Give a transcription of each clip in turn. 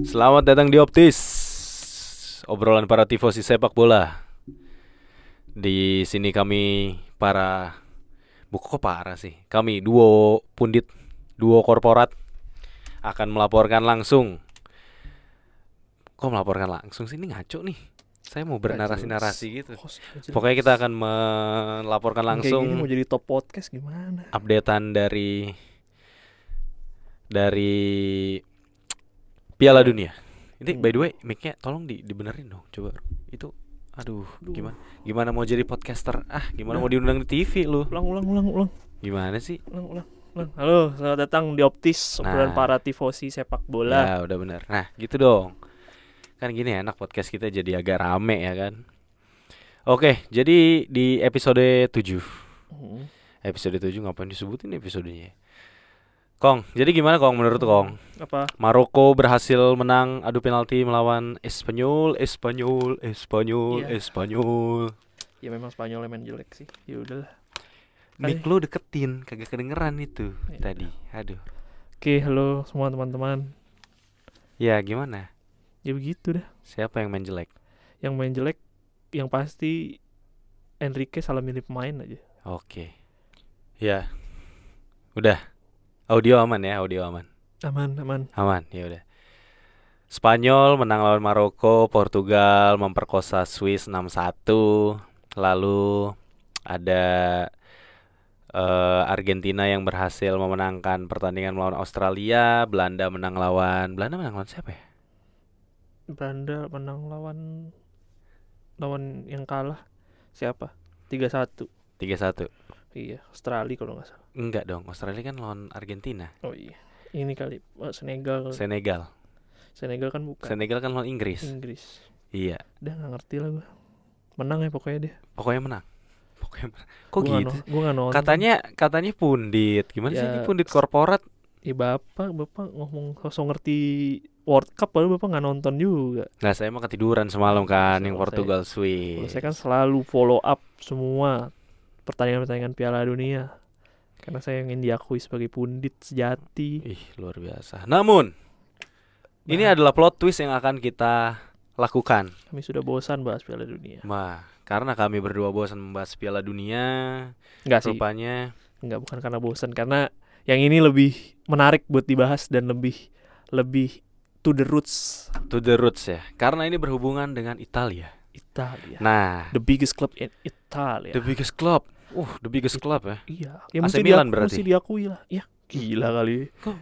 Selamat datang di Optis, obrolan para tifosi sepak bola. Di sini kami para, bukan kok parah sih, kami duo pundit, duo korporat akan melaporkan langsung. Kok melaporkan langsung sih, ini ngaco nih. Saya mau bernarasi-narasi gitu. Pokoknya kita akan melaporkan Kayak gini mau langsung jadi top podcast gimana? updatean dari Piala Dunia. Ini by the way, mic-nya tolong dibenerin dong, coba. Itu aduh, gimana mau jadi podcaster? Gimana mau diundang di TV lu? Ulang. Gimana sih? Ulang. Halo, selamat datang di Optis, obrolan para tifosi sepak bola. Ya, udah bener. Nah, gitu dong. Kan gini enak podcast kita jadi agak rame ya kan. Oke, jadi di episode 7. Episode 7 ngapain disebutin episodenya? Kong, jadi gimana Kong menurut Kong? Apa? Maroko berhasil menang adu penalti melawan Espanyol. Iya. Espanyol. Ya memang Spanyolnya main jelek sih. Ya udahlah. Mic lu deketin, kagak kedengeran itu Ya. tadi. Aduh. Oke, halo semua teman-teman. Ya gimana? Ya begitu dah. Siapa yang main jelek? Yang main jelek yang pasti Enrique salah milih pemain aja. Oke. Ya. Udah. Audio aman ya, audio aman. Aman. Ya udah. Spanyol menang lawan Maroko, Portugal memperkosa Swiss 6-1. Lalu ada Argentina yang berhasil memenangkan pertandingan melawan Australia. Belanda menang lawan siapa ya? Belanda menang lawan yang kalah siapa? 3-1. 3-1. Iya, Australia kalau nggak salah. Enggak dong, Australia kan lawan Argentina. Oh iya. Ini kali Senegal. Senegal Kan bukan. Senegal kan lawan Inggris. Iya. Udah nggak ngerti lah gue. Menang ya pokoknya dia. Pokoknya menang. Kok Gua gitu? Gue nggak nonton. Katanya pundit. Gimana sih Ya, ini pundit korporat? bapak ngomong sosok ngerti World Cup, padahal bapak nggak nonton juga. Nah, saya mah ketiduran semalam kan yang Kalau Portugal Kalau Swiss. saya kan selalu follow up semua pertandingan Piala Dunia karena saya ingin diakui sebagai pundit sejati. Ih, luar biasa. Namun, ini adalah plot twist yang akan kita lakukan. Kami sudah bosan bahas Piala Dunia. Karena kami berdua bosan membahas Piala Dunia. Enggak sih. Rupanya Enggak, bukan karena bosan, karena yang ini lebih menarik buat dibahas dan lebih to the roots ya. Karena ini berhubungan dengan Italia. Nah, the biggest club in Italia. The biggest club ya. Iya. Ya AC Milan berarti. Mesti diakui lah. Ya, gila kali. Kok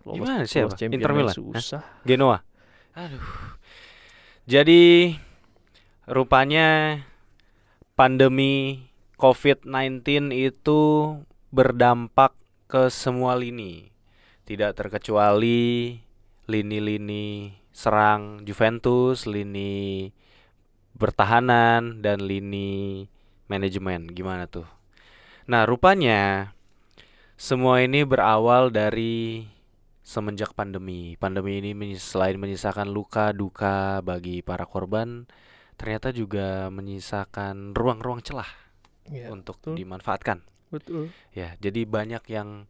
gimana siapa? Inter Milan. Susah. Genoa. Aduh. Jadi rupanya pandemi COVID-19 itu berdampak ke semua lini. Tidak terkecuali lini-lini serang Juventus, lini bertahanan, dan lini manajemen. Gimana tuh? Nah, rupanya semua ini berawal dari semenjak pandemi. Pandemi ini selain menyisakan luka duka bagi para korban, ternyata juga menyisakan ruang-ruang celah untuk dimanfaatkan. Betul. Ya, jadi banyak yang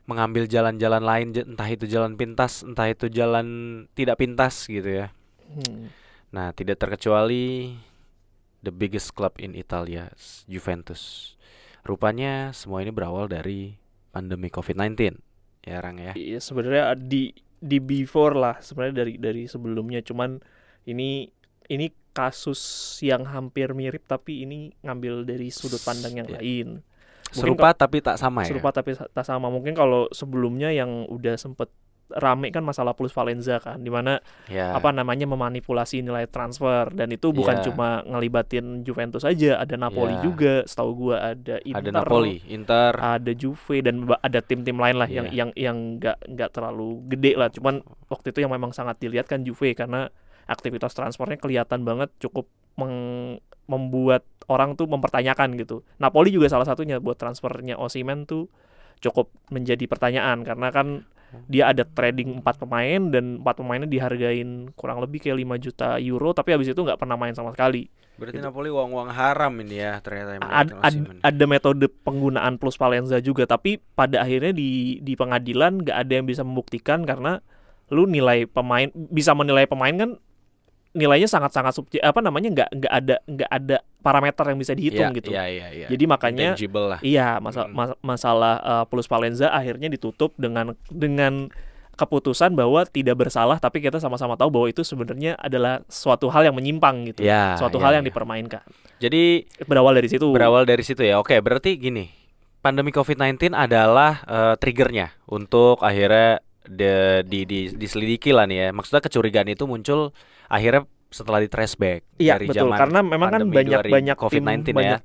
mengambil jalan-jalan lain, entah itu jalan pintas, entah itu jalan tidak pintas gitu ya. Nah, tidak terkecuali the biggest club in Italia, Juventus. Rupanya semua ini berawal dari pandemi COVID-19. Ya, Rang ya. Iya, sebenarnya di before lah, sebenarnya dari sebelumnya, cuman ini kasus yang hampir mirip, tapi ini ngambil dari sudut pandang yang lain. Serupa tapi tak sama ya. Serupa tapi tak sama. Mungkin kalau sebelumnya yang udah sempet rame kan masalah plusvalenza kan, dimana memanipulasi nilai transfer, dan itu bukan cuma ngelibatin Juventus aja, ada Napoli juga, setahu gua ada Inter, ada Juve, dan ada tim-tim lain lah yang nggak terlalu gede lah. Cuman waktu itu yang memang sangat dilihat kan Juve, karena aktivitas transfernya kelihatan banget cukup membuat orang tuh mempertanyakan gitu. Napoli juga salah satunya, buat transfernya Osimhen tuh cukup menjadi pertanyaan, karena kan dia ada trading 4 pemain, dan 4 pemainnya dihargain kurang lebih kayak 5 juta euro, tapi habis itu nggak pernah main sama sekali. Berarti gitu. Napoli uang-uang haram ini ya ternyata. Ada metode penggunaan plusvalenza juga, tapi pada akhirnya di pengadilan nggak ada yang bisa membuktikan, karena lu nilai pemain, bisa menilai pemain kan nilainya sangat-sangat nggak ada parameter yang bisa dihitung gitu. Jadi makanya masalah plusvalenza akhirnya ditutup dengan keputusan bahwa tidak bersalah, tapi kita sama-sama tahu bahwa itu sebenarnya adalah suatu hal yang menyimpang gitu. Suatu hal yang dipermainkan. Jadi berawal dari situ ya. Oke, berarti gini. Pandemi COVID-19 adalah triggernya untuk akhirnya diselidiki lah nih ya. Maksudnya kecurigaan itu muncul akhirnya setelah di trace back dari betul. zaman Karena memang kan banyak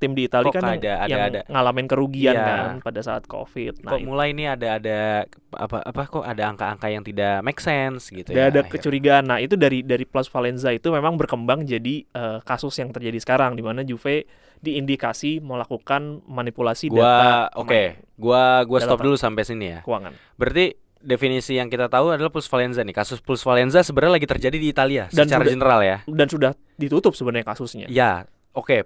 tim di Italia kan yang ngalamin kerugian kan pada saat COVID. Kok mulai ini ada kok ada angka-angka yang tidak make sense gitu ada kecurigaan. Nah, itu dari plusvalenza itu memang berkembang jadi kasus yang terjadi sekarang di mana Juve diindikasi melakukan manipulasi data. Gua stop dulu sampai sini ya. Keuangan. Berarti definisi yang kita tahu adalah plusvalenza nih. Kasus plusvalenza sebenarnya lagi terjadi di Italia secara general ya. Dan sudah ditutup sebenarnya kasusnya. Ya,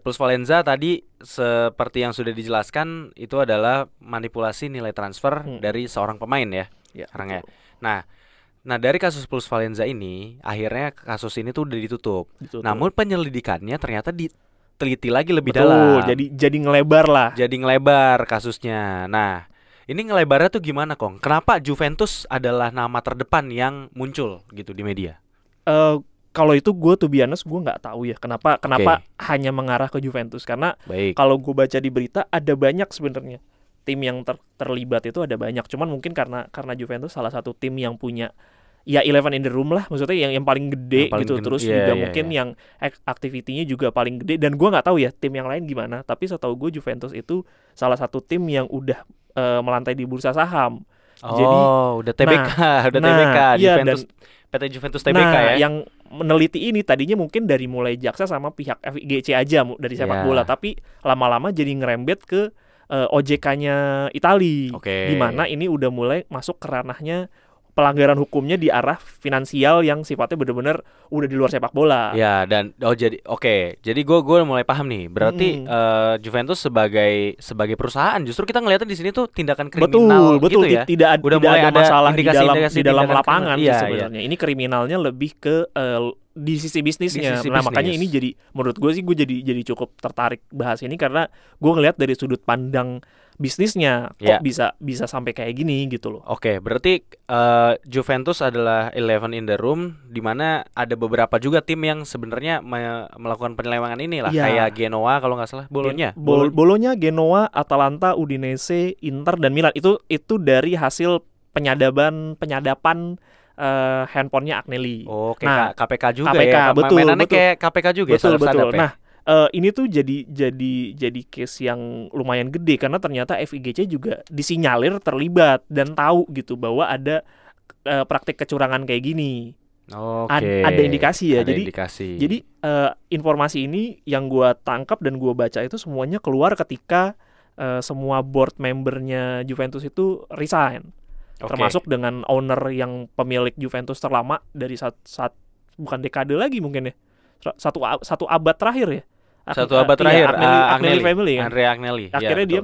plusvalenza tadi seperti yang sudah dijelaskan itu adalah manipulasi nilai transfer dari seorang pemain ya. Orangnya. Nah, dari kasus plusvalenza ini akhirnya kasus ini tuh udah ditutup. Namun penyelidikannya ternyata diteliti lagi lebih dalam. Jadi ngelebar lah. Jadi ngelebar kasusnya. Nah, ini ngelebarnya tuh gimana, Kong? Kenapa Juventus adalah nama terdepan yang muncul gitu di media? Kalau itu gue to be honest, gue nggak tahu ya kenapa hanya mengarah ke Juventus. Karena kalau gue baca di berita ada banyak sebenarnya tim yang terlibat, itu ada banyak. Cuman mungkin karena Juventus salah satu tim yang punya ya 11 in the room lah, maksudnya yang paling gede gitu. Terus juga mungkin yang aktivitinya juga paling gede. Dan gue nggak tahu ya tim yang lain gimana. Tapi setahu gue Juventus itu salah satu tim yang udah melantai di bursa saham. Jadi udah TBK, TBK Juventus, PT Juventus TBK ya. Yang meneliti ini tadinya mungkin dari mulai jaksa sama pihak FIGC aja dari sepak bola, tapi lama-lama jadi ngerembet ke OJK-nya Itali. Di mana ini udah mulai masuk ke ranahnya pelanggaran hukumnya di arah finansial yang sifatnya benar-benar udah di luar sepak bola. Ya, dan jadi gue mulai paham nih. Berarti Juventus sebagai perusahaan justru kita ngeliatnya di sini tuh tindakan kriminal. Betul gitu ya. Tidak ada masalah di dalam lapangan sebenarnya. Ini kriminalnya lebih ke di sisi bisnisnya. Makanya ini jadi menurut gue sih gue jadi cukup tertarik bahas ini karena gue ngeliat dari sudut pandang bisnisnya kok bisa sampai kayak gini gitu loh. Berarti Juventus adalah 11 in the room, di mana ada beberapa juga tim yang sebenarnya melakukan penyelewengan ini lah, kayak Genoa kalau nggak salah, Bologna, Genoa, Atalanta, Udinese, Inter dan Milan. Itu dari hasil penyadapan handphonenya Agnelli. KPK juga ya. Mainannya kayak KPK juga betul. Nah, ini tuh jadi case yang lumayan gede karena ternyata FIGC juga disinyalir terlibat dan tahu gitu bahwa ada praktik kecurangan kayak gini. Ada indikasi ya. Jadi informasi ini yang gue tangkap dan gue baca itu semuanya keluar ketika semua board membernya Juventus itu resign. Termasuk dengan owner yang pemilik Juventus terlama dari saat bukan dekade lagi mungkin ya. Satu abad terakhir ya. Agnelli family kan. Andrea Agnelli. Akhirnya dia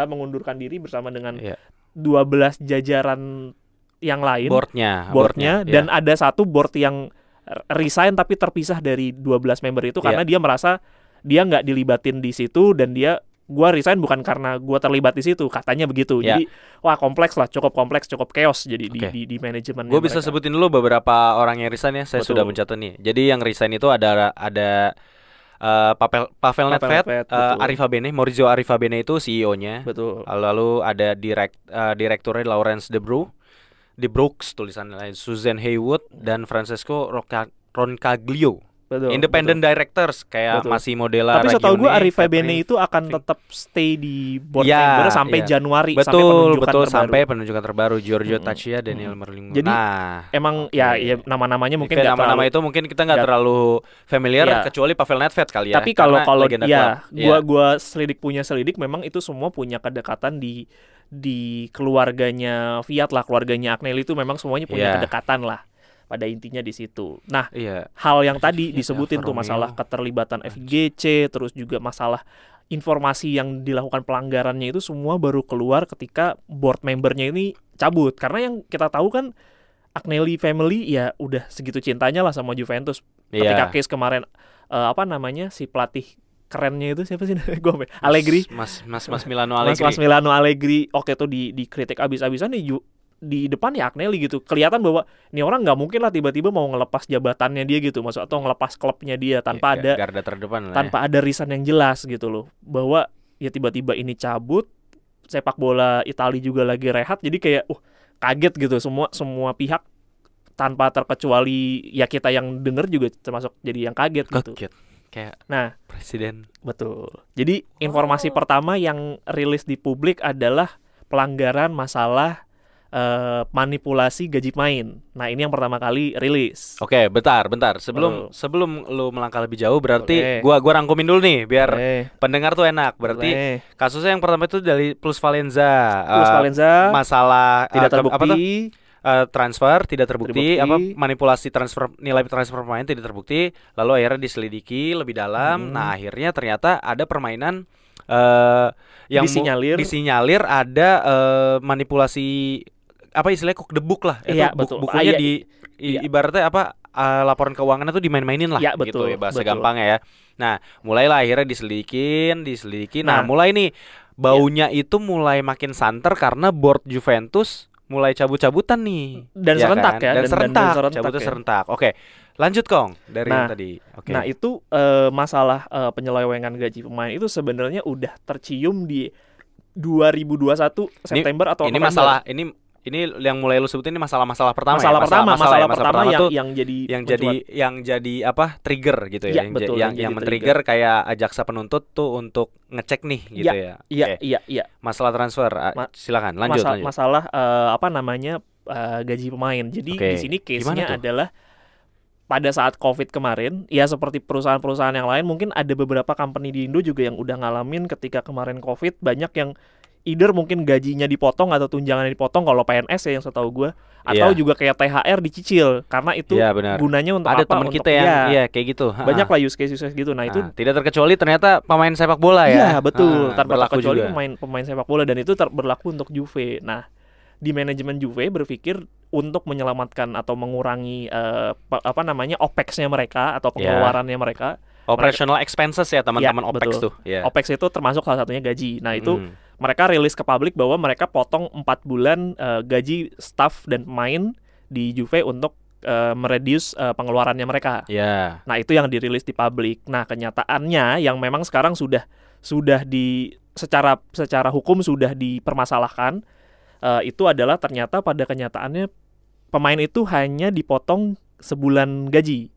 mengundurkan diri bersama dengan 12 jajaran yang lain. Boardnya dan ada satu board yang resign tapi terpisah dari 12 member itu karena dia merasa dia nggak dilibatin di situ dan gua resign bukan karena gua terlibat di situ, katanya begitu. Jadi cukup kompleks, cukup chaos jadi di manajemen. Gua bisa sebutin dulu beberapa orang yang resign ya. Saya sudah mencatat nih. Jadi yang resign itu ada Pavel Nedved, Maurizio Arrivabene itu CEO-nya. Betul. Lalu ada direkturnya Laurence De Brooks tulisannya, Susan Haywood dan Francesco Roncaglio. Independent directors kayak masih Modella. Tapi setahu gue Arrivabene itu akan tetap stay di board member sampai Januari sampai penunjukan terbaru Giorgio Tacchia, Daniel Merlingo. Jadi emang ya nama-namanya mungkin nama-nama itu mungkin kita nggak terlalu familiar kecuali Pavel Nedved kali ya. Tapi kalau gua selidik memang itu semua punya kedekatan di keluarganya Fiat lah, keluarganya Agnelli itu memang semuanya punya kedekatan lah. Pada intinya di situ. Nah, hal yang tadi disebutin tuh masalah keterlibatan FIGC, terus juga masalah informasi yang dilakukan pelanggarannya itu semua baru keluar ketika board membernya ini cabut. Karena yang kita tahu kan Agnelli family ya udah segitu cintanya lah sama Juventus. Ketika case kemarin si pelatih kerennya itu siapa sih? Gue Allegri. Mas Milano Allegri. Mas Milano Allegri. Oke tuh dikritik abis-abisan di depan ya Agnelli gitu. Kelihatan bahwa ini orang nggak mungkin lah tiba-tiba mau ngelepas jabatannya dia gitu, maksud atau ngelepas klubnya dia tanpa ada garda terdepan tanpa ada reason yang jelas gitu loh. Bahwa ya tiba-tiba ini cabut, sepak bola Italia juga lagi rehat, jadi kayak kaget gitu semua pihak tanpa terkecuali ya kita yang denger juga termasuk jadi yang kaget gitu. Kayak presiden. Betul. Jadi informasi pertama yang rilis di publik adalah pelanggaran masalah manipulasi gaji pemain. Nah, ini yang pertama kali rilis. Oke, bentar. Sebelum lu melangkah lebih jauh, berarti gua rangkumin dulu nih biar pendengar tuh enak. Berarti kasusnya yang pertama itu dari Plus Valenza. Masalah tidak terbukti. Transfer tidak terbukti, manipulasi nilai transfer pemain tidak terbukti, lalu akhirnya diselidiki lebih dalam. Nah, akhirnya ternyata ada permainan yang disinyalir ada manipulasi istilahnya cook the book lah. Iya, betul. Bukunya ibaratnya laporan keuangannya tuh dimain-mainin lah, gitu ya bahasa gampangnya ya. Nah, mulailah akhirnya diselidiki. Nah, mulai nih baunya itu mulai makin santer karena board Juventus mulai cabut-cabutan nih. Dan serentak kan? Dan serentak. Oke. Lanjut Kong dari yang tadi. Okay. Nah, itu masalah penyelewengan gaji pemain itu sebenarnya udah tercium di 2021 September atau ini November. Masalah ini yang mulai lu sebutin ini masalah pertama. Masalah pertama yang jadi trigger gitu ya. Yang men-trigger kayak jaksa penuntut tuh untuk ngecek nih gitu ya. Iya. Masalah transfer. Silakan lanjut. Masalah gaji pemain. Jadi di sini case-nya adalah pada saat COVID kemarin, ya seperti perusahaan-perusahaan yang lain, mungkin ada beberapa company di Indo juga yang udah ngalamin ketika kemarin COVID, banyak yang either mungkin gajinya dipotong atau tunjangannya dipotong kalau PNS ya yang setahu gue, atau juga kayak THR dicicil karena itu gunanya untuk ada teman kita yang kayak gitu. Banyak lah use case gitu. Nah, itu tidak terkecuali ternyata pemain sepak bola ya. Iya, betul. Tanpa terkecuali pemain sepak bola, dan itu berlaku untuk Juve. Nah, di manajemen Juve berpikir untuk menyelamatkan atau mengurangi OPEX-nya mereka atau pengeluarannya mereka. Operational expenses ya teman-teman, OPEX betul. tuh. Yeah. OPEX itu termasuk salah satunya gaji. Nah, itu mereka rilis ke publik bahwa mereka potong 4 bulan gaji staff dan pemain di Juve untuk mereduce pengeluarannya mereka. Yeah. Nah, itu yang dirilis di publik. Nah, kenyataannya yang memang sekarang sudah secara hukum sudah dipermasalahkan, itu adalah ternyata pada kenyataannya pemain itu hanya dipotong sebulan gaji.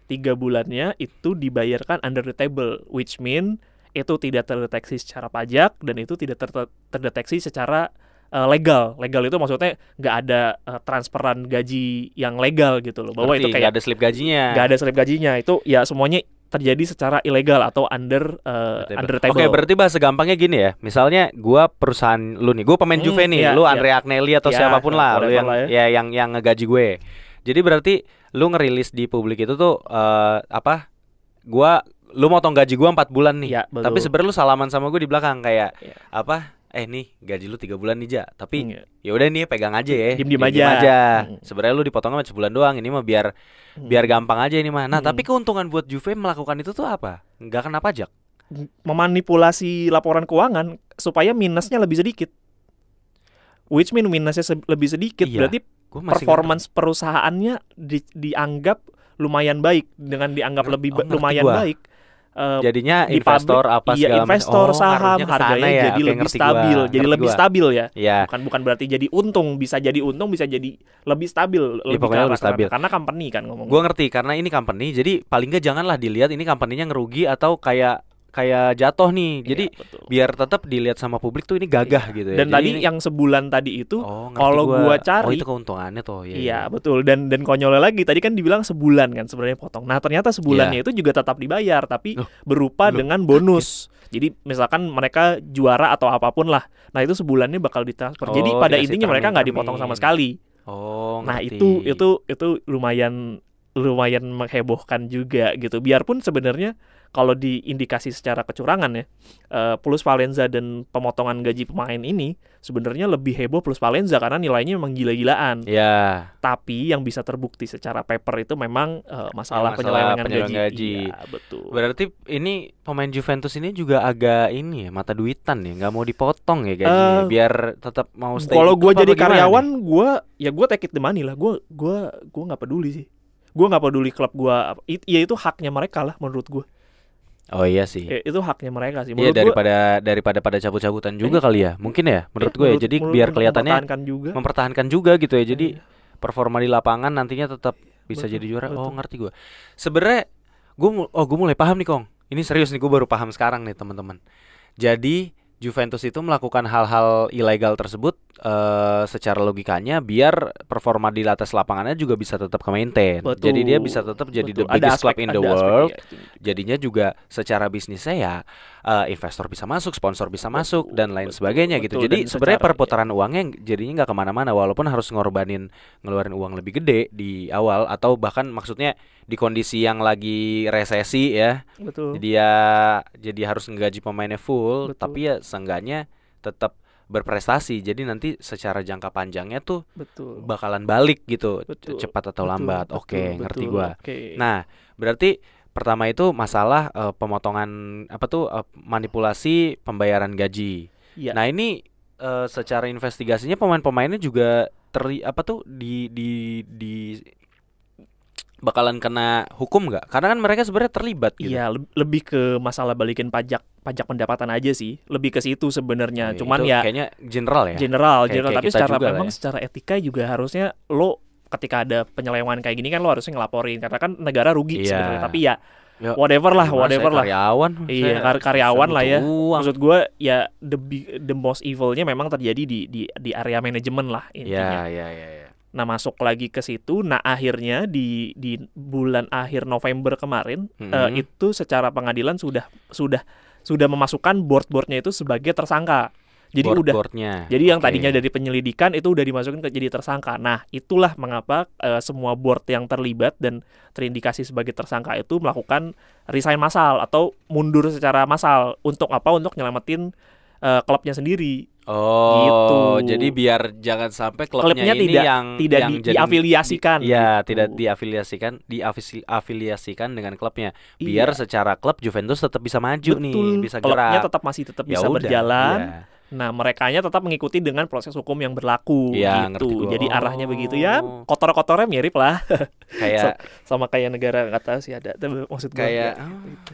3 bulannya itu dibayarkan under the table, which mean itu tidak terdeteksi secara pajak dan itu tidak terdeteksi secara legal. Legal itu maksudnya nggak ada transferan gaji yang legal gitu loh. Bahwa itu kayak nggak ada slip gajinya. Nggak ada slip gajinya, itu ya semuanya terjadi secara ilegal atau under table. Oke, berarti bahasa gampangnya gini ya. Misalnya gua perusahaan lu nih, gua pemain Juve nih, lu Andrea Agnelli atau siapapun lah, lu yang ngegaji gue. Jadi berarti lu ngerilis di publik itu tuh lu motong gaji gua 4 bulan nih. Tapi sebenarnya lu salaman sama gue di belakang kayak nih gaji lu 3 bulan nih, Ja. Tapi ya udah nih pegang aja ya. Diem aja. Sebenarnya lu dipotongnya cuma sebulan doang. Ini mah biar gampang aja ini mah. Nah, tapi keuntungan buat Juve melakukan itu tuh apa? Enggak kena pajak. Memanipulasi laporan keuangan supaya minusnya lebih sedikit. Which mean minusnya lebih sedikit, berarti performance perusahaannya dianggap lumayan baik. Dengan dianggap lumayan baik, jadinya investor investor saham harganya jadi lebih stabil. Jadi lebih stabil ya. Bukan berarti jadi untung, bisa jadi lebih stabil, lebih stabil. Karena company kan ngomong. Gue ngerti karena ini company, jadi paling nggak janganlah dilihat ini company-nya ngerugi atau kayak jatuh nih. Jadi biar tetap dilihat sama publik tuh ini gagah gitu ya. Dan tadi yang sebulan tadi itu kalau gua cari itu keuntungannya tuh. Iya, betul. Dan konyolnya lagi tadi kan dibilang sebulan kan sebenarnya potong. Nah, ternyata sebulannya itu juga tetap dibayar tapi berupa dengan bonus. Jadi misalkan mereka juara atau apapun lah. Nah, itu sebulannya bakal ditransfer. Jadi pada intinya mereka nggak dipotong sama sekali. Nah, itu lumayan menghebohkan juga gitu. Biarpun sebenarnya kalau diindikasi secara kecurangan ya, plusvalenza dan pemotongan gaji pemain ini sebenarnya lebih heboh plusvalenza karena nilainya memang gila-gilaan. Ya. Tapi yang bisa terbukti secara paper itu memang masalah penyelewengan gaji. Iya, betul. Berarti ini pemain Juventus ini juga agak ini ya, mata duitan ya, nggak mau dipotong ya gajinya biar tetap mau stay. Kalau gue jadi karyawan, gue take it the money lah. Gue nggak peduli sih. Gue nggak peduli klub gue. Ya itu haknya mereka lah menurut gue. Oh iya sih. Itu haknya mereka sih. Iya, daripada pada cabut-cabutan juga kali ya. Mungkin ya menurut gue ya. Jadi biar kelihatannya mempertahankan juga gitu ya. Jadi performa di lapangan nantinya tetap bisa jadi juara. Oh, ngerti gue. Sebenarnya gue mulai paham nih, Kong. Ini serius nih, gue baru paham sekarang nih, teman-teman. Jadi Juventus itu melakukan hal-hal ilegal tersebut secara logikanya biar performa di atas lapangannya juga bisa tetap ke-maintain. Jadi dia bisa tetap jadi the biggest club in the world. Jadinya juga secara bisnisnya ya investor bisa masuk, sponsor bisa masuk dan lain sebagainya gitu. Jadi sebenarnya perputaran uangnya jadinya nggak kemana-mana walaupun harus ngeluarin uang lebih gede di awal atau bahkan maksudnya di kondisi yang lagi resesi ya. Jadi harus ngegaji pemainnya full. Tapi ya seenggaknya tetap berprestasi. Jadi nanti secara jangka panjangnya tuh bakalan balik gitu, cepat atau lambat. Oke, ngerti gua. Nah, berarti pertama itu masalah pemotongan manipulasi pembayaran gaji. Nah, ini secara investigasinya pemain-pemainnya juga bakalan kena hukum nggak? Karena kan mereka sebenarnya terlibat gitu. Iya, lebih ke masalah balikin pajak pendapatan aja sih. Lebih ke situ sebenarnya. Cuman ya kayaknya general ya. General, tapi secara etika juga harusnya lo ketika ada penyelewengan kayak gini kan lo harusnya ngelaporin karena kan negara rugi sebenarnya. Tapi ya whatever lah. Karyawan. Iya, karyawan lah ya. Maksud gue ya the most evilnya memang terjadi di area manajemen lah intinya. Iya. Nah, masuk lagi ke situ. Nah, akhirnya di bulan akhir November kemarin itu secara pengadilan sudah memasukkan board-boardnya itu sebagai tersangka. Jadi jadi yang tadinya dari penyelidikan itu udah dimasukin ke jadi tersangka. Nah, itulah mengapa semua board yang terlibat dan terindikasi sebagai tersangka itu melakukan resign massal atau mundur secara massal. Untuk apa? Untuk nyelamatin klubnya sendiri. Gitu. Jadi biar jangan sampai klubnya ini tidak diafiliasikan. Tidak diafiliasikan dengan klubnya. Biar secara klub Juventus tetap bisa maju nih, bisa gerak. Klubnya tetap bisa berjalan. Nah, merekanya tetap mengikuti dengan proses hukum yang berlaku gitu. Jadi arahnya begitu ya. Kotor-kotornya mirip lah. Kayak sama kayak negara nggak tahu sih ada. Maksud gue kayak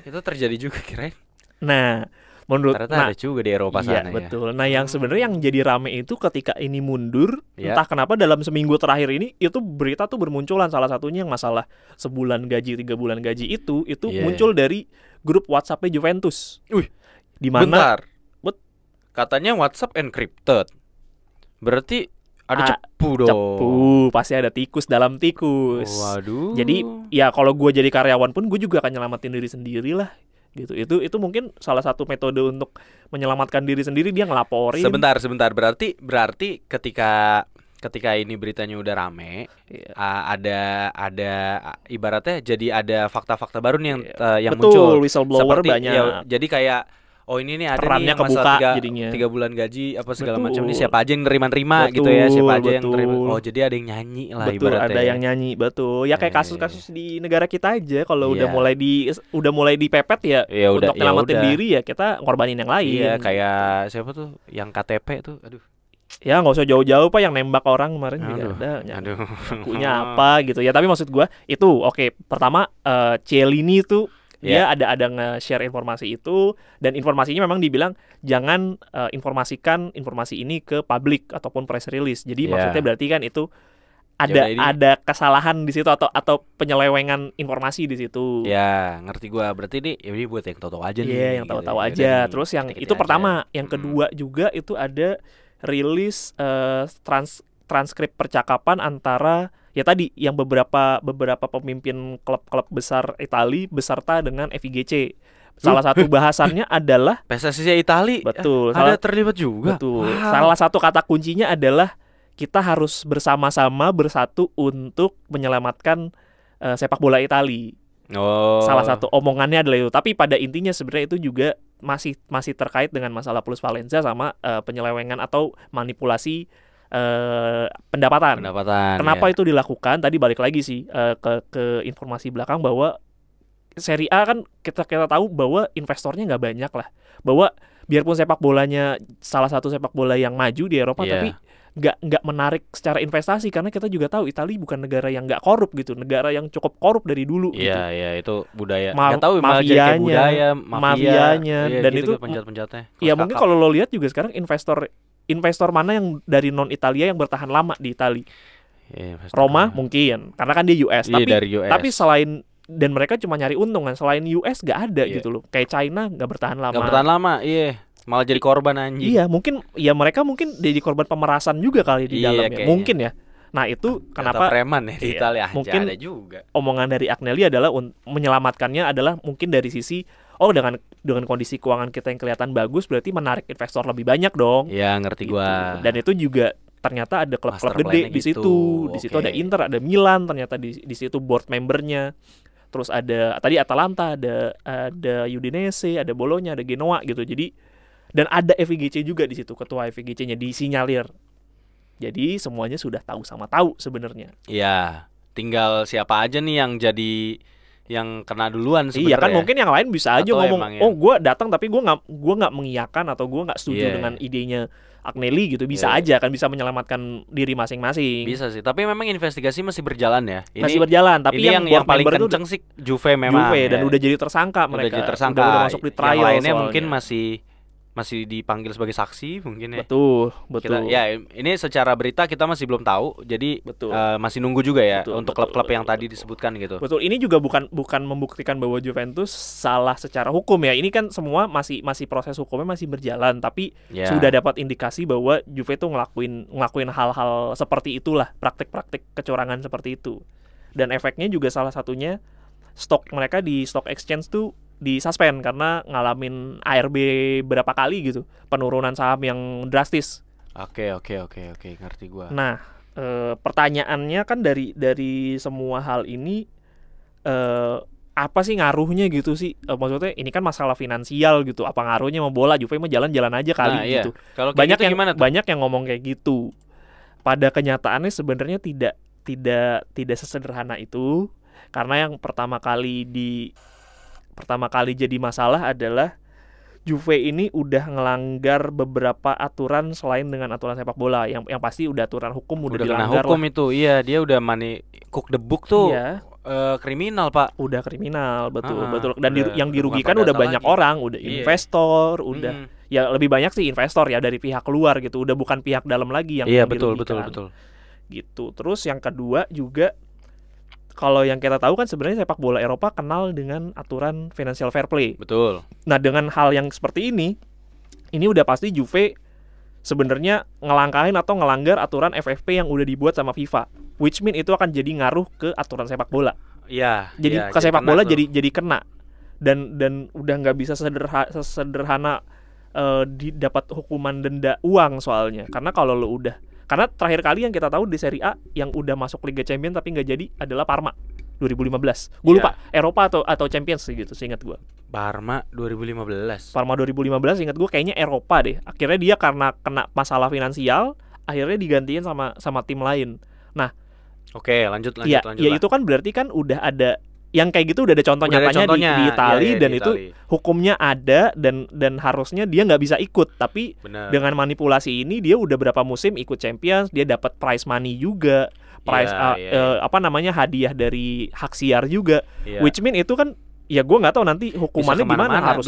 itu terjadi juga kirain. Nah, menurut ada juga di Eropa sana ya. Betul. Nah, yang sebenarnya yang jadi rame itu ketika ini mundur, entah kenapa dalam seminggu terakhir ini itu berita tuh bermunculan, salah satunya yang masalah sebulan gaji, 3 bulan gaji itu muncul dari grup WhatsApp-nya Juventus. Di mana katanya WhatsApp encrypted. Berarti ada cepu dong. Cepu, pasti ada tikus dalam tikus. Waduh. Jadi ya kalau gue jadi karyawan pun gue juga akan nyelamatin diri sendiri lah. Gitu. Itu mungkin salah satu metode untuk menyelamatkan diri sendiri, dia ngelaporin. Sebentar. Berarti ketika ini beritanya udah rame, ada ibaratnya jadi ada fakta-fakta baru nih yang muncul. Betul, whistleblower banyak. Jadi kayak ini nih ada perannya nih yang kebuka masa 3 jadinya. bulan gaji apa segala macam ini siapa aja yang nerima gitu ya, siapa aja yang terima. Oh, jadi ada yang nyanyi lah ibaratnya. Ada yang nyanyi, betul. Ya kayak kasus-kasus di negara kita aja kalau udah mulai dipepet ya untuk nyelamatin diri ya kita ngorbanin yang lain. Iya, kayak siapa tuh yang KTP tuh. Aduh. Ya nggak usah jauh-jauh Pak, yang nembak orang kemarin juga ada. Punya apa gitu ya. Tapi maksud gue itu pertama Cielini tuh dia ada nge-share informasi itu, dan informasinya memang dibilang jangan informasikan informasi ini ke publik ataupun press release. Jadi maksudnya berarti kan itu ada kesalahan di situ atau penyelewengan informasi di situ. Ya, ngerti gua. Berarti ini buat yang tahu-tahu aja nih. Iya, yang tahu-tahu aja. Terus yang itu pertama, yang kedua juga itu ada rilis transkrip percakapan antara tadi yang beberapa pemimpin klub-klub besar Itali beserta dengan FIGC. Salah satu bahasannya adalah PSSI Itali. Betul. Ada terlibat juga. Betul. Wow. Salah satu kata kuncinya adalah kita harus bersama-sama bersatu untuk menyelamatkan sepak bola Itali. Salah satu omongannya adalah itu. Tapi pada intinya sebenarnya itu juga masih terkait dengan masalah plusvalenza sama penyelewengan atau manipulasi pendapatan. Kenapa itu dilakukan? Tadi balik lagi sih ke informasi belakang bahwa Serie A kan kita tahu bahwa investornya nggak banyak lah. Bahwa biarpun sepak bolanya salah satu sepak bola yang maju di Eropa, tapi nggak menarik secara investasi karena kita juga tahu Italia bukan negara yang nggak korup gitu, negara yang cukup korup dari dulu. Iya, itu budaya. Nggak tahu mafianya, dan gitu, itu penjahat-penjahatnya. Ya mungkin kalau lo lihat juga sekarang investor mana yang dari non Italia yang bertahan lama di Italia? Roma mungkin karena kan dia US. Tapi selain, dan mereka cuma nyari untung kan, selain US nggak ada gitu loh. Kayak China nggak bertahan lama. Malah jadi korban anjing. Iya, mungkin ya mereka jadi korban pemerasan juga kali di dalamnya. Mungkin ya. Nah, itu kenapa preman ya di Italia mungkin ada juga. Omongan dari Agnelli adalah menyelamatkannya adalah mungkin dari sisi dengan kondisi keuangan kita yang kelihatan bagus berarti menarik investor lebih banyak dong. Iya, ngerti gitu. gua. Dan itu juga ternyata ada klub-klub gede di situ. Di situ ada Inter, ada Milan, ternyata di situ board membernya. Terus ada tadi Atalanta, ada Udinese, ada Bologna, ada Genoa gitu. Jadi dan ada FIGC juga di situ, ketua FIGC-nya disinyalir. Jadi semuanya sudah tahu sebenarnya. Iya, tinggal siapa aja nih yang kena duluan sebenarnya. Iya kan mungkin yang lain bisa aja ngomong, gue datang tapi gue nggak mengiyakan atau gue nggak setuju dengan idenya Agnelli gitu. Bisa aja kan, bisa menyelamatkan diri masing-masing. Bisa sih, tapi memang investigasi masih berjalan ya. Masih berjalan, tapi yang paling kenceng sih Juve memang. Dan udah jadi tersangka mereka. Udah masuk di trial. Yang lainnya mungkin masih dipanggil sebagai saksi mungkin ya. Betul. Ini secara berita kita masih belum tahu. Jadi masih nunggu juga ya untuk klub-klub yang tadi disebutkan gitu. Betul. Ini juga bukan membuktikan bahwa Juventus salah secara hukum ya. Ini kan semua masih proses hukumnya masih berjalan, tapi sudah dapat indikasi bahwa Juve itu ngelakuin hal-hal seperti itulah, praktik-praktik kecurangan seperti itu. Dan efeknya juga salah satunya stok mereka di stock exchange tuh disuspend karena ngalamin ARB berapa kali gitu, penurunan saham yang drastis. Oke, ngerti gua. Nah, pertanyaannya kan dari semua hal ini apa sih ngaruhnya gitu sih? Maksudnya ini kan masalah finansial gitu. Apa ngaruhnya sama bola? Juve mah jalan-jalan aja kali gitu. Kalau banyak yang ngomong kayak gitu. Pada kenyataannya sebenarnya tidak sesederhana itu, karena yang pertama kali jadi masalah adalah Juve ini udah ngelanggar beberapa aturan selain dengan aturan sepak bola. Yang pasti udah aturan hukum udah dilanggar. Kena hukum lah. Itu iya, dia udah cook the book tuh. Iya. Kriminal Pak. Udah kriminal, betul. Dan yang dirugikan udah banyak orang, udah investor, udah ya lebih banyak sih investor ya dari pihak luar gitu. Udah bukan pihak dalam lagi yang dirugikan. Betul. Gitu. Terus yang kedua juga, kalau yang kita tahu kan sebenarnya sepak bola Eropa kenal dengan aturan financial fair play. Betul. Nah, dengan hal yang seperti ini udah pasti Juve sebenarnya ngelangkahin atau ngelanggar aturan FFP yang udah dibuat sama FIFA. Which mean itu akan jadi ngaruh ke aturan sepak bola. Iya. Jadi ke sepak bola jadi kena. Dan udah nggak bisa sesederhana didapat hukuman denda uang soalnya. Karena terakhir kali yang kita tahu di Serie A yang udah masuk Liga Champions tapi nggak jadi adalah Parma 2015. Gue lupa Eropa atau Champions gitu, seingat gue. Parma 2015 ingat gue kayaknya Eropa deh. Akhirnya dia karena kena masalah finansial, akhirnya digantiin sama tim lain. Nah, oke, lanjut. Ya itu kan berarti kan udah ada yang kayak gitu, udah ada contoh nyatanya di Italia, dan itu hukumnya ada dan harusnya dia nggak bisa ikut, tapi dengan manipulasi ini dia udah berapa musim ikut Champions, dia dapat prize money juga, hadiah dari hak siar juga, which mean itu kan ya gue nggak tahu nanti hukumannya gimana, harus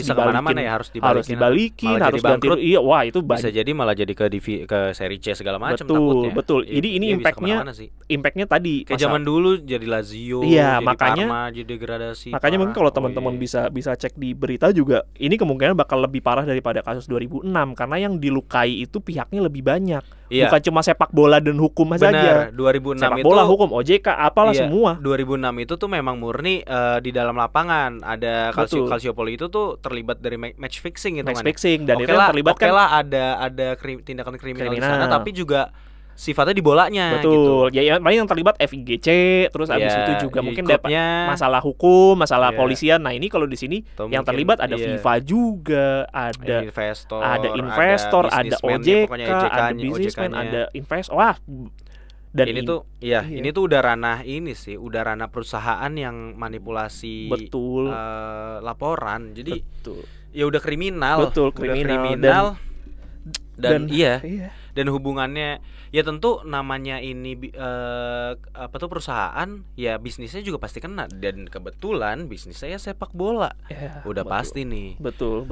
dibalikin, harus ganti. Iya, wah itu bisa jadi malah jadi ke seri C segala macam. Betul. Jadi ini impactnya tadi kayak zaman dulu jadi Lazio, iya, jadi makanya Parma, jadi degradasi. Makanya mungkin kalau teman-teman bisa cek di berita juga, ini kemungkinan bakal lebih parah daripada kasus 2006 karena yang dilukai itu pihaknya lebih banyak. Iya. Bukan cuma sepak bola dan hukum saja. 2006 sepak itu bola, hukum, OJK, apalah semua. 2006 itu tuh memang murni di dalam lapangan. Ada Calciopoli itu tuh terlibat dari match fixing gitu kan. Dan itu yang terlibat kan. Oke lah, ada tindakan kriminal di sana, tapi juga sifatnya di bolanya. Betul. Gitu. Ya paling yang terlibat FIGC, terus abis itu juga mungkin dapat masalah hukum, masalah polisian. Nah ini kalau di sini yang terlibat ada FIFA juga, ada investor, ada OJK, ada businessman, ada investor. Wah. Dan ini tuh ini tuh udah ranah ini sih, udah ranah perusahaan yang manipulasi laporan. Jadi ya udah kriminal. Betul, kriminal. Dan dan hubungannya ya tentu namanya ini perusahaan ya bisnisnya juga pasti kena, dan kebetulan bisnisnya ya sepak bola. Udah pasti nih. Betul.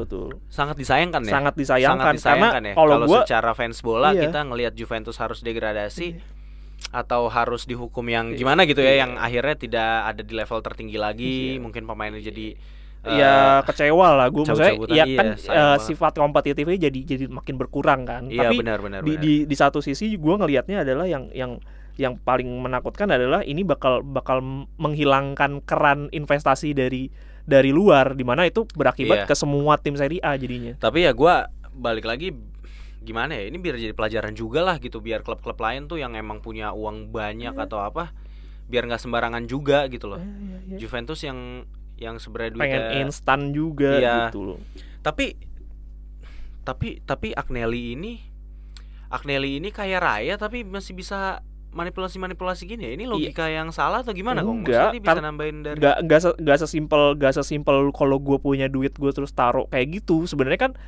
Sangat disayangkan ya. Sangat disayangkan karena kalau secara fans bola kita ngelihat Juventus harus degradasi atau harus dihukum yang gimana gitu ya, yang akhirnya tidak ada di level tertinggi lagi, mungkin pemainnya jadi kecewa lah gue, maksudnya ya kan sifat kompetitifnya jadi makin berkurang kan. Tapi benar. Di satu sisi gue ngelihatnya adalah yang paling menakutkan adalah ini bakal menghilangkan keran investasi dari luar, di mana itu berakibat ke semua tim Serie A jadinya. Tapi ya gue balik lagi, gimana ya, ini biar jadi pelajaran juga lah gitu, biar klub-klub lain tuh yang emang punya uang banyak atau apa, biar nggak sembarangan juga gitu loh. Juventus yang sebenarnya duitnya pengen instan juga gitu loh. Tapi Agnelli ini kaya raya tapi masih bisa manipulasi gini ya. Ini logika yang salah atau gimana kok? Maksudnya dia bisa nambahin dari enggak sesimpel kalau gue punya duit gue terus taruh kayak gitu. Sebenarnya kan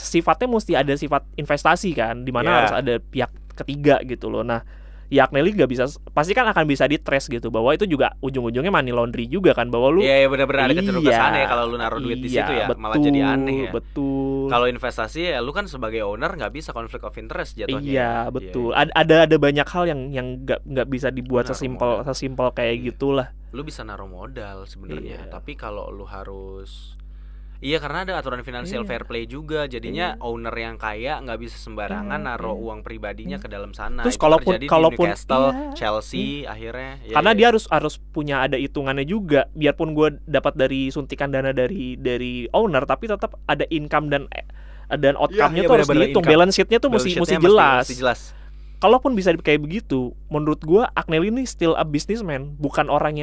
sifatnya mesti ada sifat investasi kan, di mana harus ada pihak ketiga gitu loh. Nah, ya Agnelli nggak bisa, pasti kan akan bisa di-trace gitu bahwa itu juga ujung-ujungnya money laundry juga kan, bahwa lu benar-benar ada kecenderungan kesana ya kalau lu naruh duit di situ ya, malah jadi aneh ya. Betul. Kalau investasi ya lu kan sebagai owner nggak bisa conflict of interest jatuhnya. Iya, betul. Ada banyak hal yang nggak bisa dibuat sesimpel kayak gitulah. Lu bisa naruh modal sebenarnya, tapi kalau lu harus karena ada aturan financial fair play juga, jadinya owner yang kaya nggak bisa sembarangan naruh uang pribadinya ke dalam sana. Terus itu kalaupun di Newcastle, Chelsea akhirnya. Karena dia harus punya ada hitungannya juga. Biarpun gue dapat dari suntikan dana dari owner, tapi tetap ada income dan outcome-nya tuh harus dihitung. Balance sheet-nya tuh mesti jelas. Kalaupun bisa kayak begitu, menurut gue Agnelli ini still a businessman, bukan orang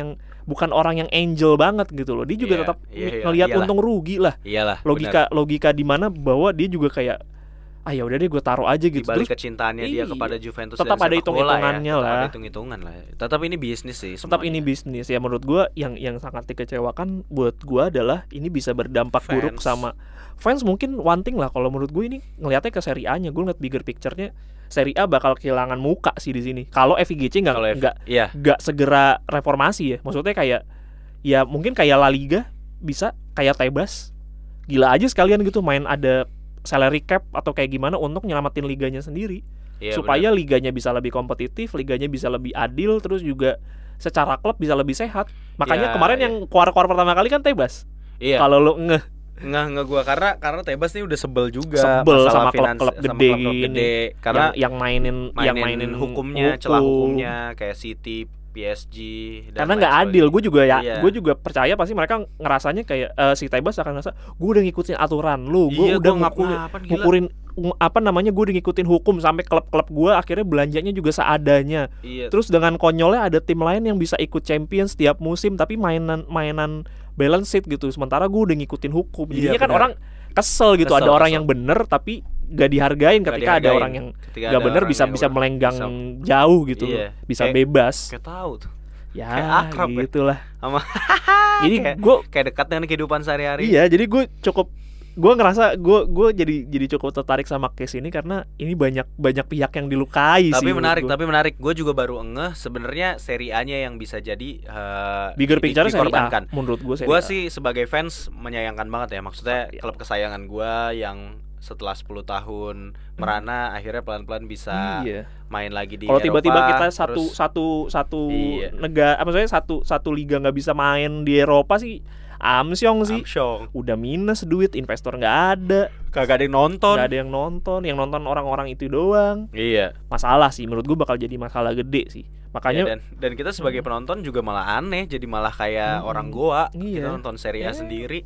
yang angel banget gitu loh. Dia juga tetap ngelihat untung rugi lah. Iyalah. Logika di mana bahwa dia juga kayak ya udah deh gue taruh aja gitu. Dibalik kecintaannya dia kepada Juventus, tetap ada hitung-hitungannya lah. Tetap ini bisnis sih. Tetap ini bisnis ya, menurut gue yang sangat dikecewakan buat gue adalah ini bisa berdampak buruk sama fans. Mungkin one thing lah kalau menurut gue ini ngelihatnya ke Serie A-nya, gue ngeliat bigger picture-nya Serie A bakal kehilangan muka sih di sini. Kalau FIGC nggak segera reformasi ya. Maksudnya kayak ya mungkin kayak La Liga bisa kayak Tebas. Gila aja sekalian gitu main ada salary cap atau kayak gimana untuk nyelamatin liganya sendiri. Supaya liganya bisa lebih kompetitif, liganya bisa lebih adil, terus juga secara klub bisa lebih sehat. Makanya kemarin yang keluar pertama kali kan Tebas. Kalau lo Nggak gua karena Tebas nih udah sebel sama klub-klub gede karena yang mainin hukumnya, celah hukumnya kayak City, PSG, karena nggak adil. Gue juga percaya pasti mereka ngerasanya kayak si Tebas akan ngerasa gue udah ngikutin aturan lu, gue udah ngukurin gue udah ngikutin hukum sampai klub-klub gue akhirnya belanjanya juga seadanya. Terus dengan konyolnya ada tim lain yang bisa ikut Champions setiap musim tapi mainan balance sheet gitu, sementara gue udah ngikutin hukum. Jadinya kan orang kesel gitu, ada orang yang bener tapi gak dihargain ketika ada orang yang gak bener bisa melenggang jauh gitu, bisa bebas. Kayak tahu tuh. Ya kayak akrab gitulah. Sama jadi gue kayak dekat dengan kehidupan sehari-hari. Iya, jadi gue ngerasa gue jadi cukup tertarik sama case ini karena ini banyak pihak yang dilukai. Tapi menarik. Gue juga baru ngeh sebenarnya Serie A-nya yang bisa jadi bigger picture Serie A. Menurut gue sih sebagai fans menyayangkan banget ya. Maksudnya klub kesayangan gue yang setelah 10 tahun merana akhirnya pelan-pelan bisa main lagi di Eropa. Kalau tiba-tiba kita satu negara, maksudnya satu liga nggak bisa main di Eropa sih. Amsyong sih. Udah minus duit, investor nggak ada, kagak ada yang nonton. Yang nonton orang-orang itu doang. Masalah sih, menurut gue bakal jadi masalah gede sih. Makanya dan kita sebagai penonton juga malah aneh, jadi malah kayak orang Goa. Kita nonton Serie A sendiri,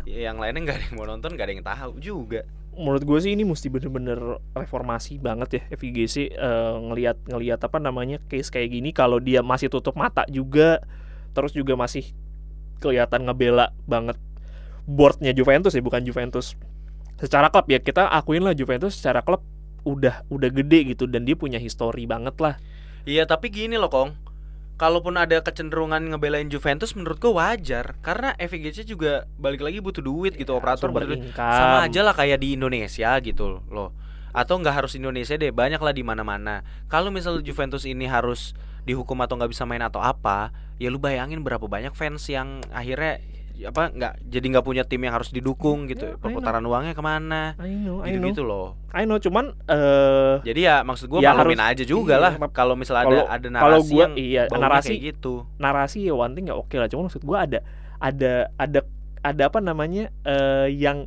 yang lainnya nggak ada yang mau nonton, nggak ada yang tahu juga. menurut gue sih ini mesti bener-bener reformasi banget ya FIGC, ngelihat apa namanya case kayak gini. Kalau dia masih tutup mata juga, terus juga masih kelihatan ngebela banget boardnya Juventus ya, bukan Juventus secara klub ya. Kita akuin lah Juventus secara klub udah gede gitu, dan dia punya histori banget lah. Iya, tapi gini loh Kong, kalaupun ada kecenderungan ngebelain Juventus menurut gue wajar, karena FIGC juga balik lagi butuh duit gitu, operator sama aja lah kayak di Indonesia gitu loh. Atau nggak harus Indonesia deh, banyak lah di mana-mana. Kalau misalnya Juventus ini harus dihukum atau nggak bisa main atau apa, ya lu bayangin berapa banyak fans yang akhirnya nggak punya tim yang harus didukung gitu. Perputaran uangnya kemana? Gitu loh. I know, cuman jadi ya maksud gue ya maklumin aja juga lah. Kalau misalnya ada narasi gua, yang narasi kayak gitu. Narasi ya one thing ya oke lah. Cuman maksud gue ada apa namanya yang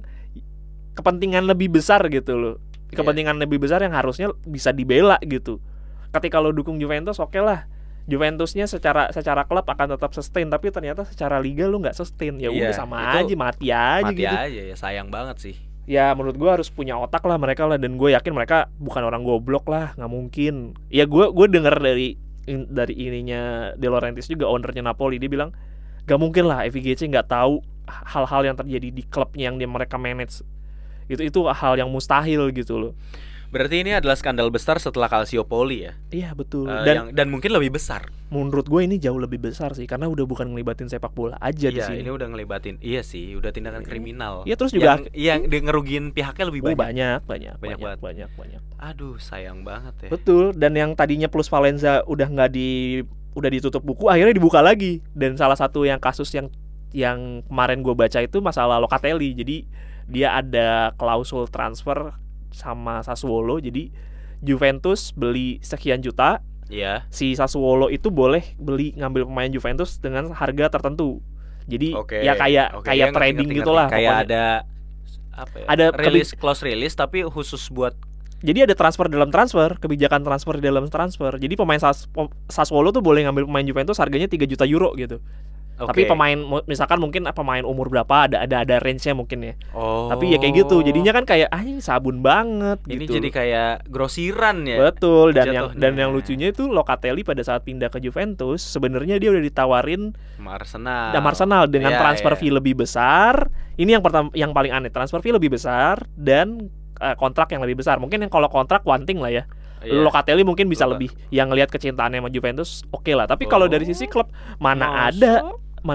kepentingan lebih besar gitu loh. Kepentingan lebih besar yang harusnya bisa dibela gitu. Ketika lo dukung Juventus oke lah. Juventusnya secara klub akan tetap sustain, tapi ternyata secara liga lu nggak sustain, ya udah sama aja, mati aja gitu. Ya sayang banget sih. Ya menurut gue harus punya otak lah mereka lah, dan gue yakin mereka bukan orang goblok lah, nggak mungkin. Ya gue dengar dari ininya De Laurentiis juga, ownernya Napoli, dia bilang nggak mungkin lah FIGC nggak tahu hal-hal yang terjadi di klubnya yang mereka manage. Itu hal yang mustahil gitu loh. Berarti ini adalah skandal besar setelah Calciopoli ya? Iya betul. Dan mungkin lebih besar. Menurut gue ini jauh lebih besar sih, karena udah bukan ngelibatin sepak bola aja di sini. Iya, ini udah ngelibatin. Iya sih, udah tindakan kriminal. Iya, terus juga yang ngerugiin pihaknya lebih banyak. Banyak. Aduh, sayang banget ya. Betul. Dan yang tadinya Plus Valenza udah ditutup buku, akhirnya dibuka lagi. Dan salah satu yang kasus yang kemarin gue baca itu masalah Locatelli. Jadi dia ada klausul transfer sama Sassuolo, jadi Juventus beli sekian juta, si Sassuolo itu boleh ngambil pemain Juventus dengan harga tertentu. Jadi ya kayak trading gitulah. Kayak ada close release tapi khusus buat. Jadi ada transfer dalam transfer, kebijakan transfer di dalam transfer. Jadi pemain Sassuolo tuh boleh ngambil pemain Juventus harganya 3 juta euro gitu. Tapi pemain misalkan mungkin pemain umur berapa ada range-nya mungkin ya. Tapi ya kayak gitu. Jadinya kan kayak ini sabun banget ini gitu. Jadi kayak grosiran ya. Betul. Dan yang lucunya itu Locatelli pada saat pindah ke Juventus sebenarnya dia udah ditawarin sama Arsenal dengan transfer fee lebih besar. Ini yang paling aneh, transfer fee lebih besar dan kontrak yang lebih besar. Mungkin yang kalau kontrak one thing lah ya. Locatelli mungkin bisa lebih yang ngelihat kecintaannya sama Juventus oke lah. Tapi kalau dari sisi klub mana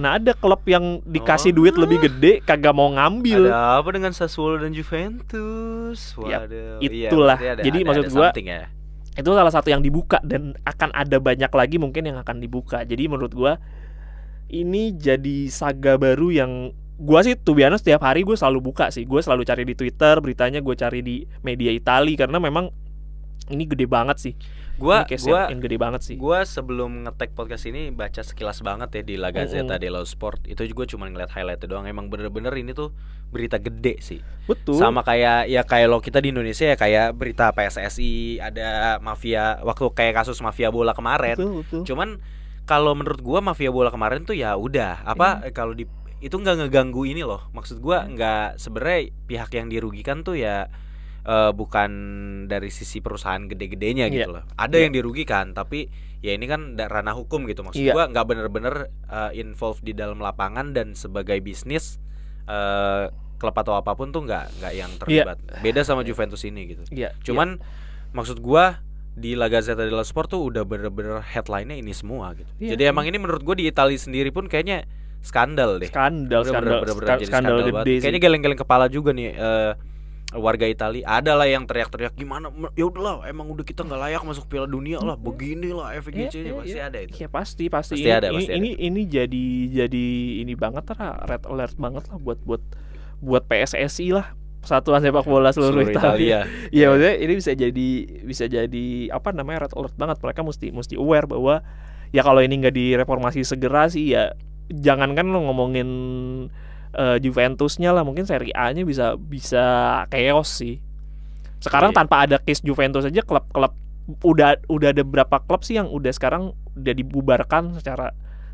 ada klub yang dikasih duit lebih gede kagak mau ngambil. Ada apa dengan Sassuolo dan Juventus? Waduh. Itulah. Jadi maksud gua itu salah satu yang dibuka, dan akan ada banyak lagi mungkin yang akan dibuka. Jadi menurut gua ini jadi saga baru yang gua sih to be honest setiap hari gue selalu buka sih. Gue selalu cari di Twitter beritanya, gue cari di media Itali karena memang ini gede banget sih. Gua gede banget sih. Gua sebelum nge-tag podcast ini baca sekilas banget ya di La Gazzetta dello Sport. Itu juga cuma ngeliat highlight doang. Emang bener-bener ini tuh berita gede sih. Betul. Sama kayak lo kita di Indonesia ya, kayak berita PSSI ada mafia, waktu kayak kasus mafia bola kemarin. Betul. Cuman kalau menurut gua mafia bola kemarin tuh ya udah kalau itu nggak ngeganggu ini loh. Maksud gua nggak, sebenarnya pihak yang dirugikan tuh ya bukan dari sisi perusahaan gede-gedenya gitu loh. Ada yang dirugikan, tapi ya ini kan ranah hukum gitu. Maksud gua nggak bener-bener involved di dalam lapangan, dan sebagai bisnis klub atau apapun tuh nggak yang terlibat. Beda sama Juventus ini gitu. Cuman maksud gua di La Gazzetta dello Sport tuh udah bener-bener headline-nya ini semua gitu. Jadi emang ini menurut gua di Italia sendiri pun kayaknya skandal deh. Skandal gede. Kayaknya geleng-geleng kepala juga nih warga Italia. Ada lah yang teriak-teriak gimana, ya udahlah emang udah kita nggak layak masuk Piala Dunia lah, beginilah FIGC-nya. Pasti ada itu. Ya pasti ada. Ini jadi ini banget lah, red alert banget lah buat PSSI lah, Persatuan Sepak Bola seluruh Italia. Iya, maksudnya ini bisa jadi apa namanya, red alert banget. Mereka mesti aware bahwa ya kalau ini nggak direformasi segera sih ya, jangankan lo ngomongin Juventusnya lah, mungkin Serie A-nya bisa chaos sih. Sekarang tanpa ada case Juventus aja, klub-klub udah ada berapa klub sih yang udah sekarang udah dibubarkan secara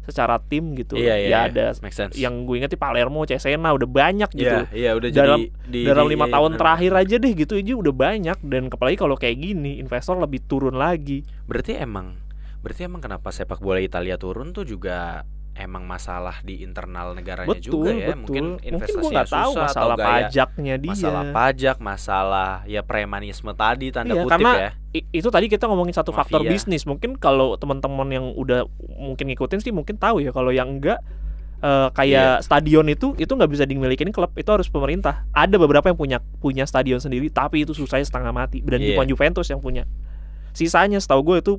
secara tim gitu. Iya, ada yang gue inget di Palermo, Cesena udah banyak gitu. Iya, udah dalam 5 tahun terakhir aja deh gitu aja udah banyak, dan apalagi kalau kayak gini investor lebih turun lagi. Berarti emang kenapa sepak bola Italia turun tuh juga emang masalah di internal negaranya juga ya. Mungkin investasinya susah, masalah pajaknya dia. Masalah pajak, masalah ya premanisme tadi tanda kutip karena ya. Itu tadi kita ngomongin satu Mafia. faktor bisnis. Mungkin kalau teman-teman yang udah mungkin ngikutin sih mungkin tahu ya, kalau yang enggak kayak stadion itu nggak bisa dimilikin klub, itu harus pemerintah. Ada beberapa yang punya stadion sendiri, tapi itu susahnya setengah mati, dan bukan Juventus yang punya. Sisanya setahu gue itu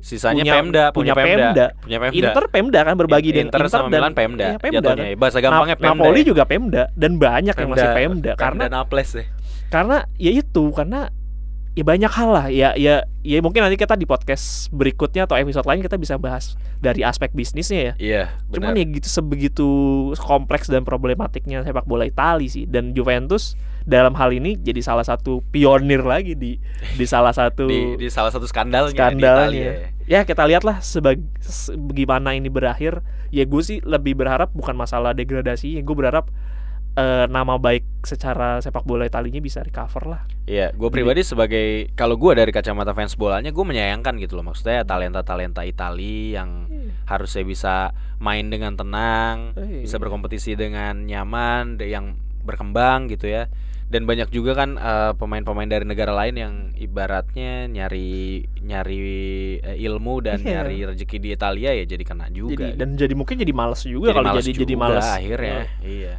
punya Pemda. Inter Pemda kan berbagi dengan Inter sama Milan Pemda. Jatuhnya bahasa gampangnya Pemda. Napoli juga Pemda, dan banyak yang masih Pemda karena Naples ya. Karena ya banyak hal lah. Ya mungkin nanti kita di podcast berikutnya atau episode lain kita bisa bahas dari aspek bisnisnya ya. Iya, benar. Cuman ya gitu, sebegitu kompleks dan problematiknya sepak bola Italia sih, dan Juventus dalam hal ini jadi salah satu pionir lagi di salah satu di salah satu skandalnya di Italia. Ya kita lihatlah bagaimana ini berakhir. Ya gue sih lebih berharap bukan masalah degradasi, gue berharap nama baik secara sepak bola Italianya bisa recover lah. Iya, gue pribadi sebagai, kalau gue dari kacamata fans bolanya, gue menyayangkan gitu loh. Maksudnya talenta-talenta Italia yang harusnya bisa main dengan tenang, bisa berkompetisi dengan nyaman, yang berkembang gitu ya. Dan banyak juga kan pemain-pemain dari negara lain yang ibaratnya nyari ilmu dan nyari rezeki di Italia, ya jadi kena juga. Jadi mungkin jadi malas juga kalau jadi malas akhirnya.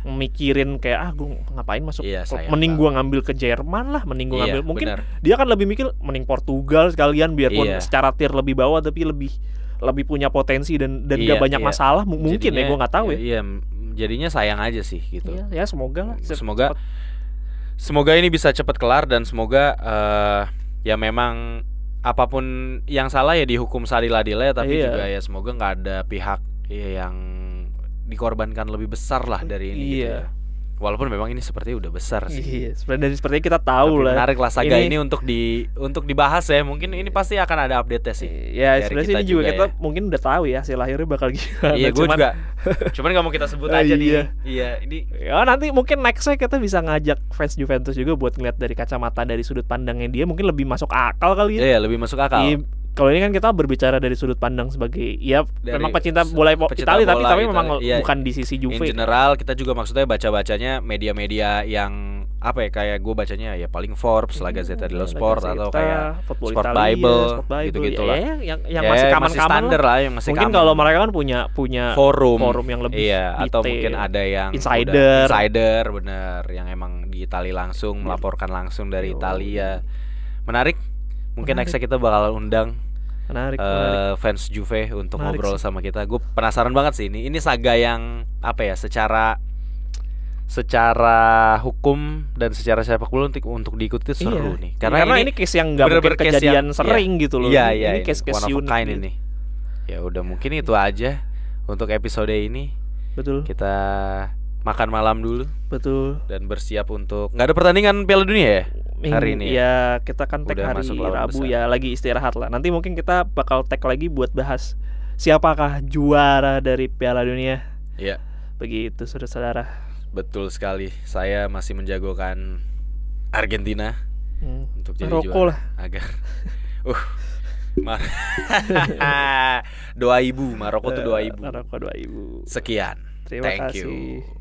Mikirin kayak gue ngapain masuk. Mending gue ngambil ke Jerman lah, mending gue ngambil. Mungkin dia kan lebih mikir mending Portugal sekalian, biarpun secara tier lebih bawah tapi lebih punya potensi dan gak banyak masalah. Mungkin jadinya, gue nggak tahu ya. Iya, jadinya sayang aja sih gitu. Ya semoga lah. Semoga ini bisa cepat kelar, dan semoga ya memang apapun yang salah ya dihukum seadil-adilnya, tapi juga ya semoga nggak ada pihak yang dikorbankan lebih besar lah dari ini gitu ya. Walaupun memang ini sepertinya udah besar sih. Iya, sepertinya kita tahu lah. Menarik lah saga ini untuk dibahas ya. Mungkin ini pasti akan ada update-nya sih. Iya, sebenarnya ini juga kita mungkin udah tahu ya hasil akhirnya bakal gimana. Iya, gue juga. Cuman gak mau kita sebut aja nih. Iya, ini. Ya nanti mungkin nextnya kita bisa ngajak fans Juventus juga buat ngeliat dari kacamata, dari sudut pandangnya dia, mungkin lebih masuk akal kali ya. Iya, lebih masuk akal. Kalau ini kan kita berbicara dari sudut pandang sebagai memang pecinta bola Italia, tapi memang bukan di sisi Juve. In general kita juga maksudnya baca-bacanya media-media yang apa ya, kayak gue bacanya ya paling Forbes, La Gazzetta dello Sport, atau kayak Sport Bible gitu-gitu lah. Yang masih kaman-kaman standar lah, yang masih mungkin kalau mereka kan punya forum yang lebih detail, atau mungkin ada yang insider bener, yang emang di Italia langsung melaporkan langsung dari Italia. Menarik. Mungkin nextnya kita bakal undang fans Juve untuk ngobrol sama kita. Gue penasaran banget sih ini saga yang apa ya, secara hukum dan secara sepak bola untuk diikuti seru nih. Karena ini case yang nggak mungkin kejadian sering gitu loh. Ini case unik ini. Ya udah, mungkin itu aja untuk episode ini. Betul. Kita makan malam dulu. Betul. Dan bersiap untuk, nggak ada pertandingan Piala Dunia ya hari ini ya. Kita kan tag hari Rabu ya, lagi istirahat lah. Nanti mungkin kita bakal tag lagi buat bahas siapakah juara dari Piala Dunia. Iya. Begitu saudara-saudara. Betul sekali. Saya masih menjagokan Argentina untuk jadi Maroko juara. Lah. Agak 2.000 Maroko tuh 2.000. Maroko 2.000. Sekian. Terima Thank kasih. you.